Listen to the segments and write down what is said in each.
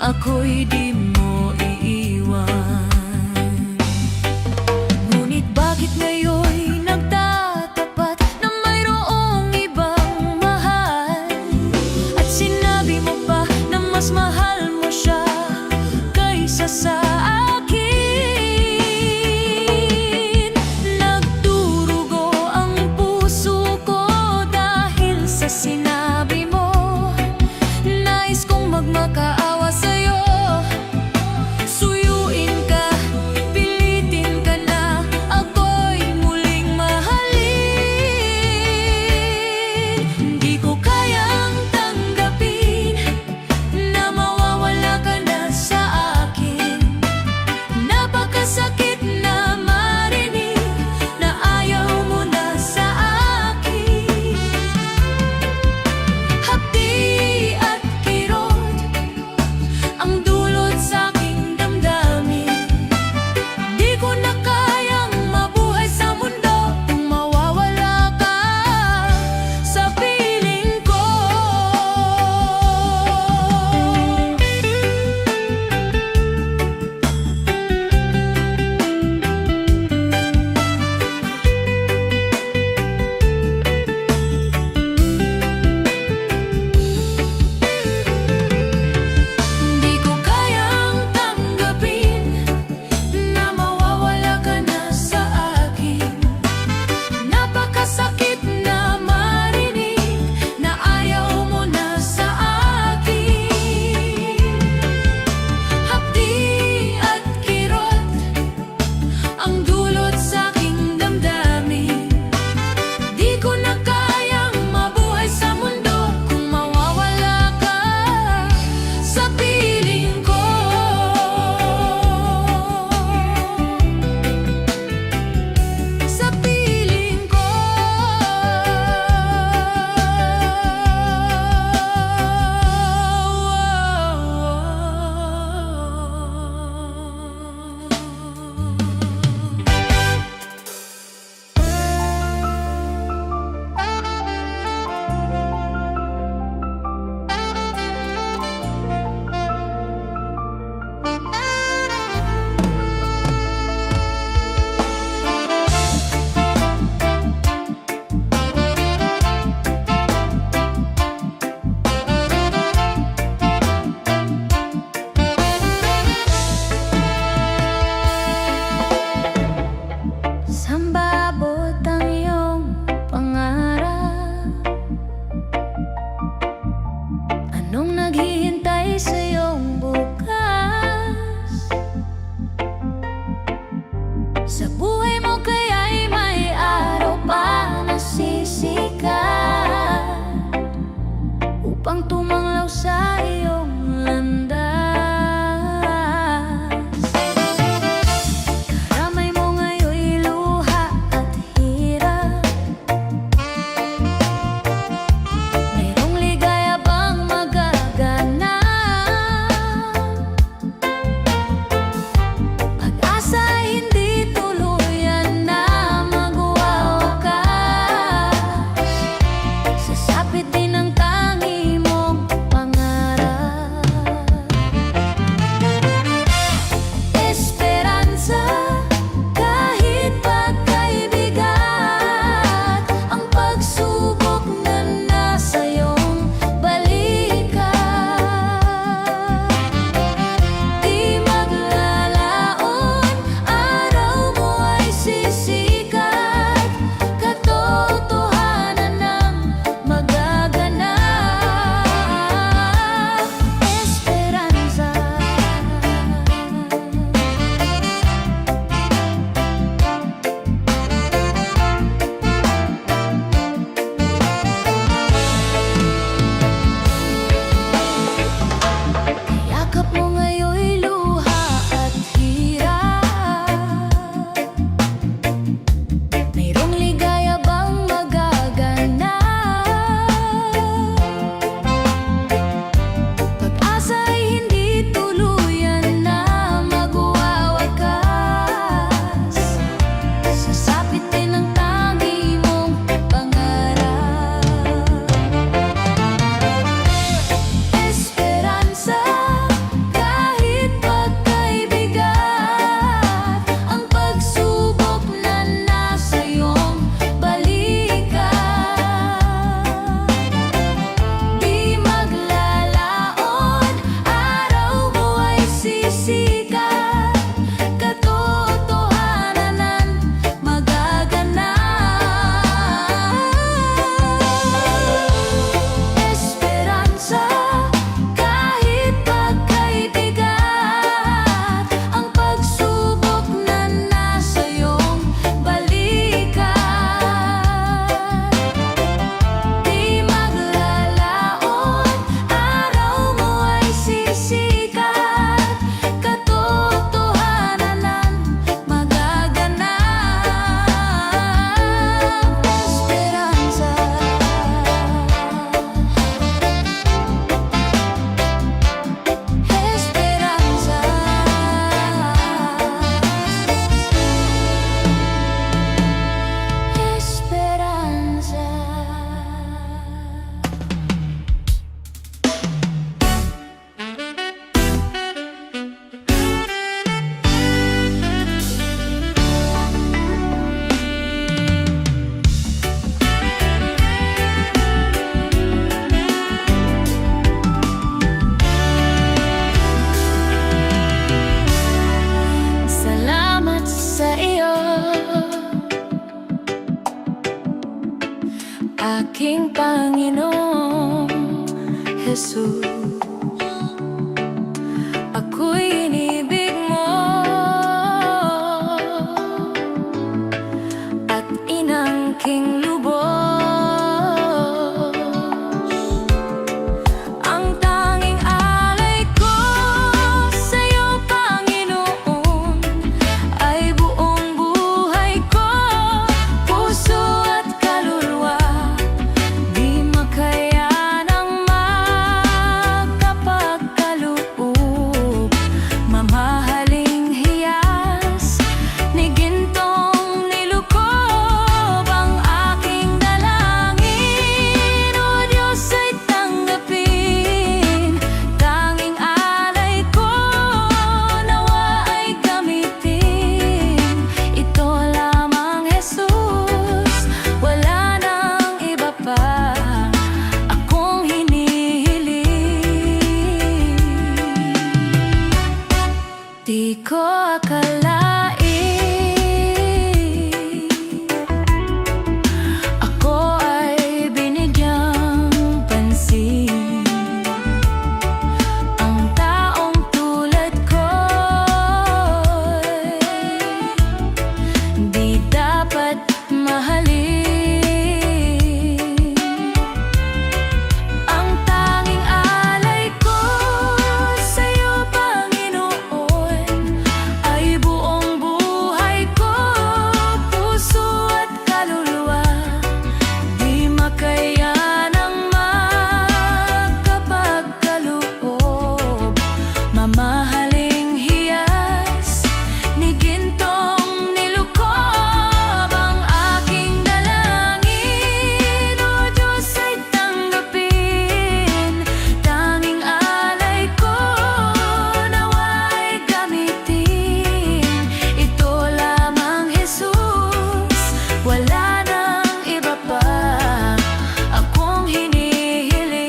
ako'y di mo iiwan. Ngunit bakit ngayon'y nagtatapat na mayroong ibang mahal? At sinabi mo pa na mas mahal mo siya kaysa sa akin. Nagdurugo ang puso ko dahil sa sinabi mo. Nais kong magmakaawa sa'yo, suyuin ka, pilitin ka na ako'y muling mahalin. Hindi ko kayang tanggapin na mawawala ka na sa akin. aking Panginoong Jesus. Ako'y inibig mo at inangking lubos. Ang tanging alay ko sa'yo, Panginoon, ay buong buhay ko, puso at kaluluwa. Di makaya ng makapagkaloob, mamahaling hiyas ni gintong nilukob. Ang aking dalangin, O Diyos, ay tanggapin. Tanging alay ko nawa ay gamitin. Ito lamang, Jesus, wala nang iba pa akong hinihiling. Di ko akalain ako ay binigyang pansin. Ang taong tulad ko'y di dapat mahalin. Ang tanging alay ko sa'yo, Panginoon, ay buong buhay ko, puso at kaluluwa. Di makaya ng makapagkaloob, mamahaling hiyas ni gintong nilukob. Ang aking dalangin, O Diyos, ay tanggapin. Tanging alay ko nawa ay gamitin. Ito lamang, Jesus, wala nang iba pa akong hinihiling.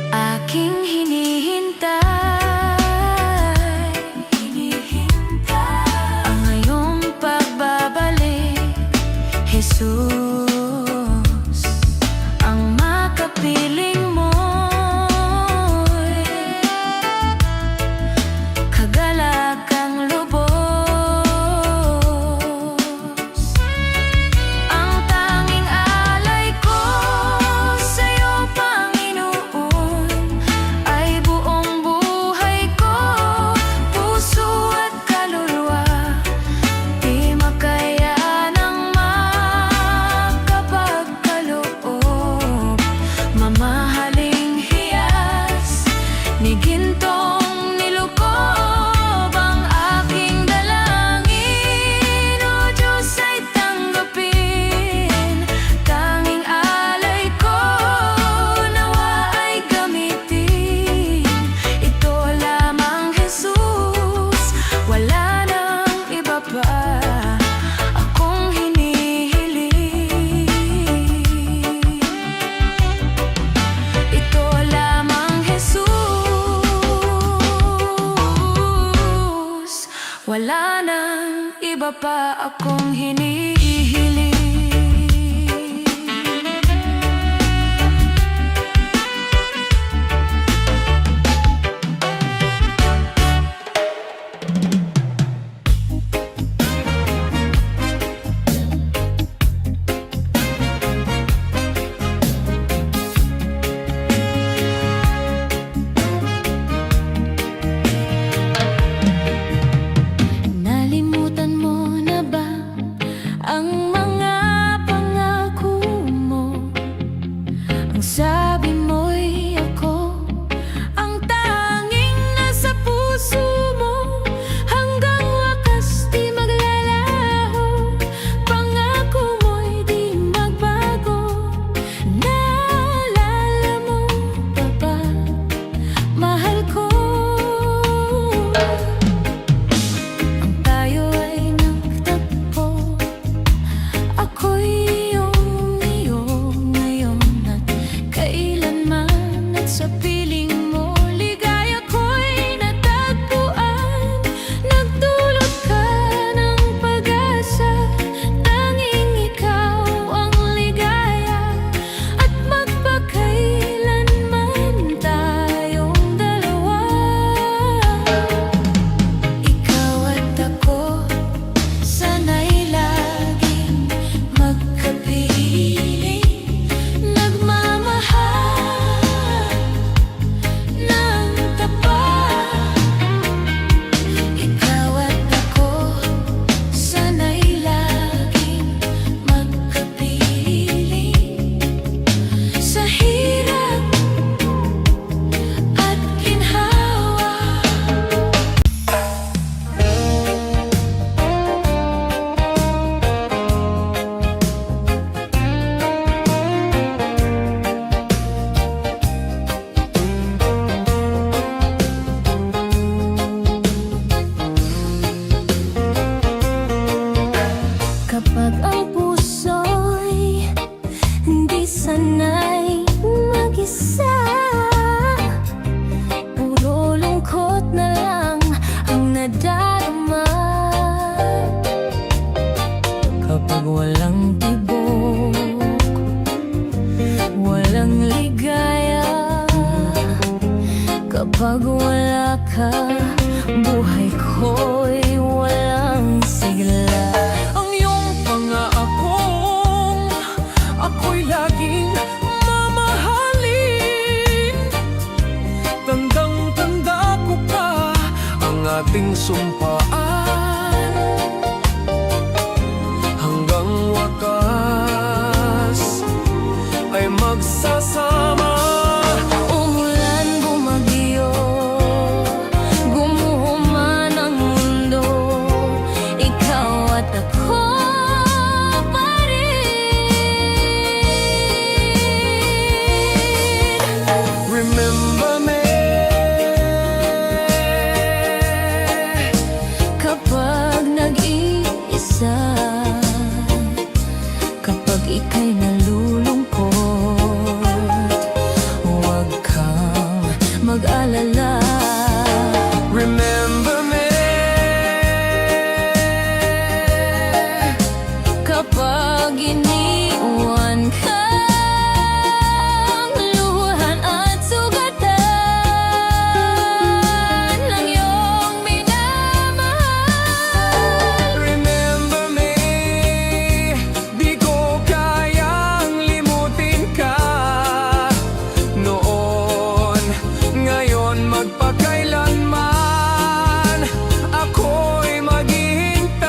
Aking hinihintay ang iyong pagbabalik, Jesus. Ang makapiling mo'y kagalakang lubos. Ang tanging alay ko sa'yo, Panginoon, ay buong buhay ko, puso at kaluluwa. Di makaya ng makapagkaloob, mamahaling hiyas ni gintong nilukob. Ang aking dalangin, O Diyos, ay tanggapin. Tanging alay ko nawa ay gamitin. Ito lamang, Jesus, wala nang iba pa akong hinihiling. Ito lamang, Jesus, wala nang iba pa akong hinihiling. Nalimutan mo na ba ang Kapag wala ka, buhay ko'y walang sigla. Ang iyong pangaakong ako'y laging mamahalin. Tandang-tanda ko pa ang ating sumpaan. Hanggang wakas ay magsasama. Umulan, bumagyo, gumuho man ang mundo, ikaw at ako pa rin. Remember me Kapag nag-iisa, kapag ika'y nalulungkot, huwag kang mag-alala. Remember me Kapag iniwan kang luhan at sugatan ng iyong minamahal. Remember me, di ko kayang limutin ka noon. Ngayon magpakailanman ako'y maghihintay.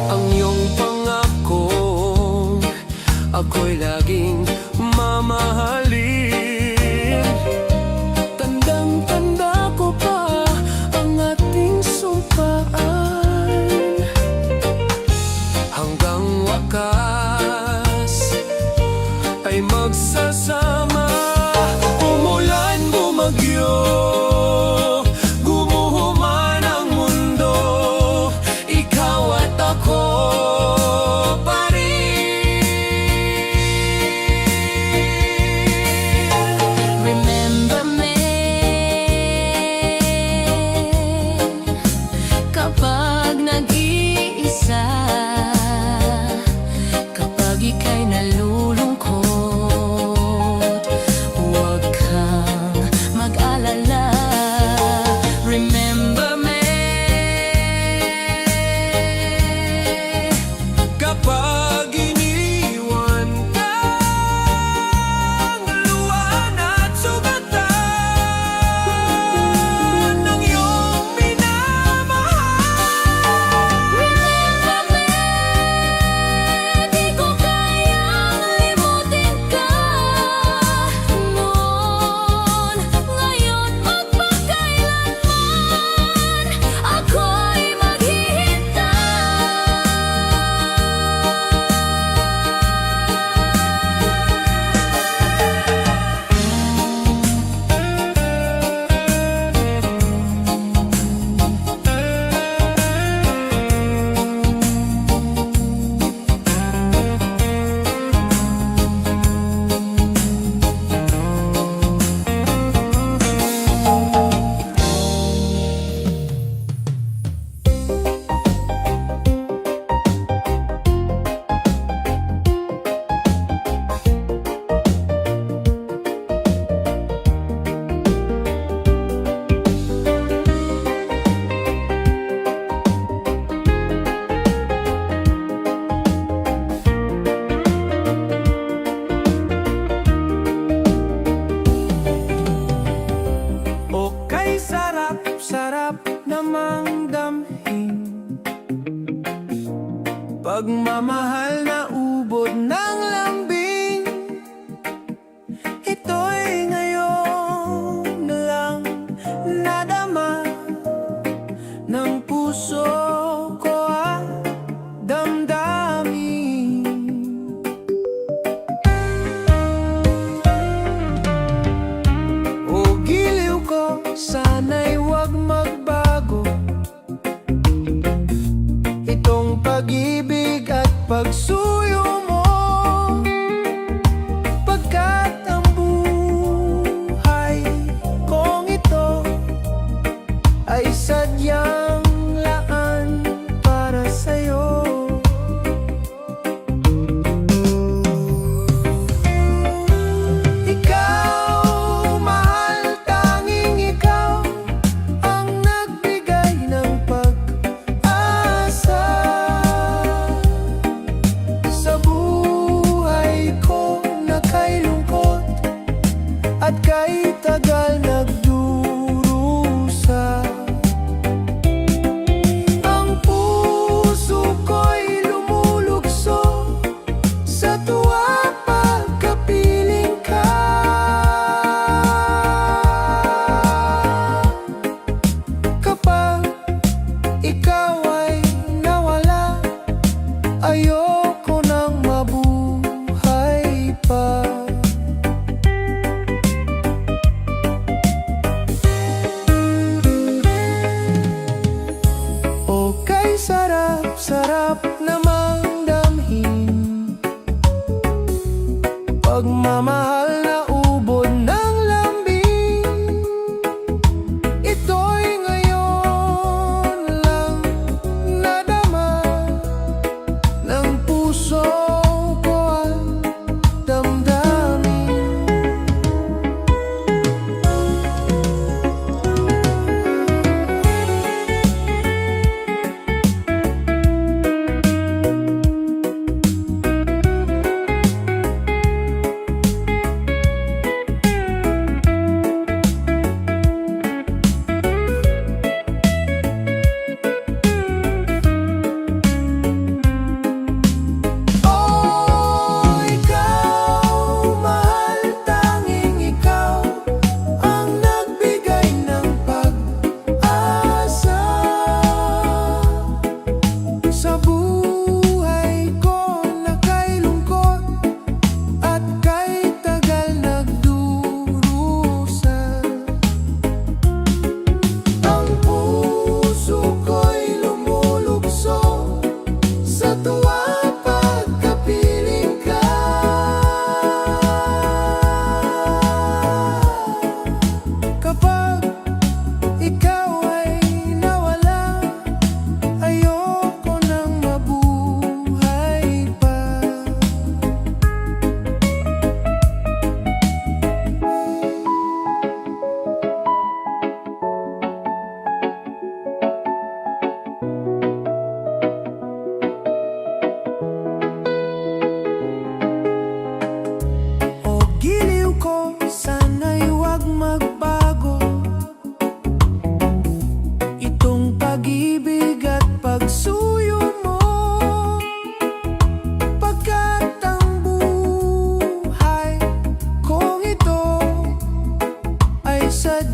Ang iyong pangako, ako'y laging mamahalin. Tandang-tanda ko pa ang ating sumpaan. Hanggang wakas ay magsasama. Umulan, bumagyo, gumuho man ang mundo, ikaw at ako pa rin. Remember me kapag nag-iisa, kapag ika'y nalulungkot, huwag kang mag-alala. Remember me Kapag iniwan kang luhan at sugatan ng iyong minamahal. Remember me, di ko kayang limutin ka noon. Ngayon magpakailanman ako'y pagmamahal na ubod ng lambing. Ito'y ngayon na lang nadama.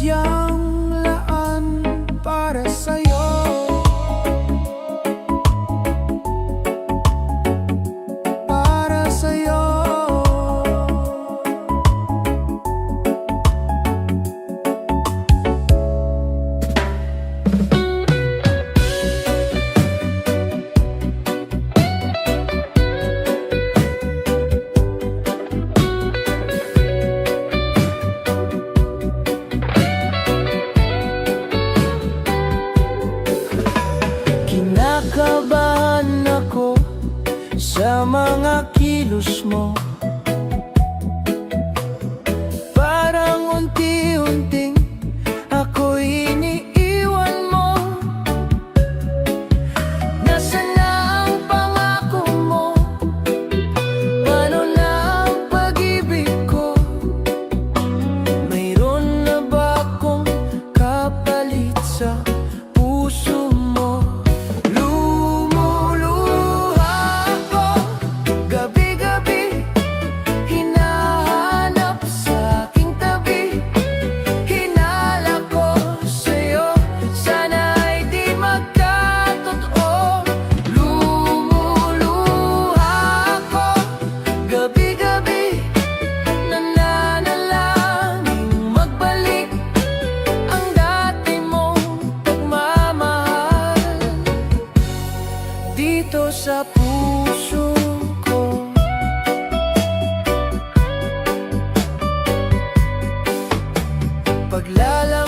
sadyang laan para sa'yo. Para sa'yo. Kinakabahan ako sa mga kilos mo. Parang unti-unting ako'y iniiwan mo. Nasaan na ang pangako mo? Paano na ang pag-ibig ko? Mayroon na ba akong kapalit sa puso mo? Lumuluha ako gabi-gabi, hinahanap sa aking tabi. Hinala ko sa'yo, sana ay di magkatotoo. Lumuluha ako gabi-gabi, nananalangin magbalik ang dati mong pagmamahal dito sa puso ko. Paglalakad